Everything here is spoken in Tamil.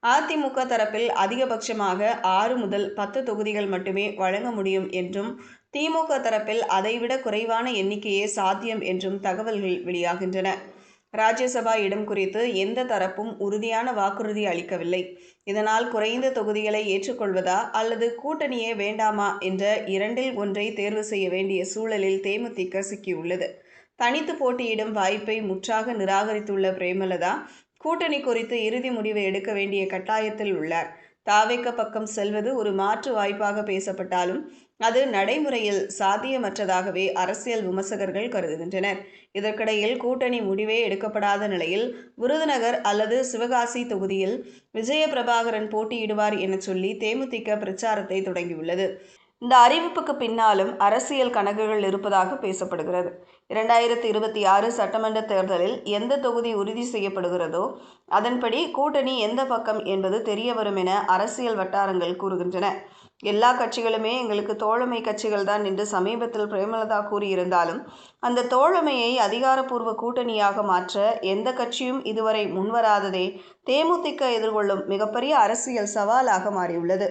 அதிமுக தரப்பில் அதிகபட்சமாக 6 முதல் 10 தொகுதிகள் மட்டுமே வழங்க முடியும் என்றும், திமுக தரப்பில் அதைவிட குறைவான எண்ணிக்கையே சாத்தியம் என்றும் தகவல்கள் வெளியாகின்றன. ராஜ்யசபா இடம் குறித்து எந்த தரப்பும் உறுதியான வாக்குறுதி அளிக்கவில்லை. இதனால் குறைந்த தொகுதிகளை ஏற்றுக்கொள்வதா அல்லது கூட்டணியே வேண்டாமா என்ற இரண்டில் ஒன்றை தேர்வு செய்ய வேண்டிய சூழலில் தேமுதிக சிக்கியுள்ளது. தனித்து போட்டியிடும் வாய்ப்பை முற்றாக நிராகரித்துள்ள பிரேமலதா, கூட்டணி குறித்து இறுதி முடிவு எடுக்க வேண்டிய கட்டாயத்தில் உள்ளார். தாவேக பக்கம் செல்வது ஒரு மாற்று வாய்ப்பாக பேசப்பட்டாலும், அது நடைமுறையில் சாத்தியமற்றதாகவே அரசியல் விமர்சகர்கள் கருதுகின்றனர். இதற்கிடையில் கூட்டணி முடிவே எடுக்கப்படாத நிலையில், விருதுநகர் அல்லது சிவகாசி தொகுதியில் விஜயபிரபாகரன் போட்டியிடுவார் என சொல்லி தேமுதிக பிரச்சாரத்தை தொடங்கியுள்ளது. இந்த அறிவிப்புக்கு பின்னாலும் அரசியல் கணக்குகள் இருப்பதாக பேசப்படுகிறது. 2026 சட்டமன்ற தேர்தலில் எந்த தொகுதி உறுதி செய்யப்படுகிறதோ அதன்படி கூட்டணி எந்த பக்கம் என்பது தெரியவரும் என அரசியல் வட்டாரங்கள் கூறுகின்றன. எல்லா கட்சிகளுமே எங்களுக்கு தோழமை கட்சிகள்தான் என்று சமீபத்தில் பிரேமலதா கூறியிருந்தாலும், அந்த தோழமையை அதிகாரப்பூர்வ கூட்டணியாக மாற்ற எந்த கட்சியும் இதுவரை முன்வராததே தேமுதிக எதிர்கொள்ளும் மிகப்பெரிய அரசியல் சவாலாக மாறியுள்ளது.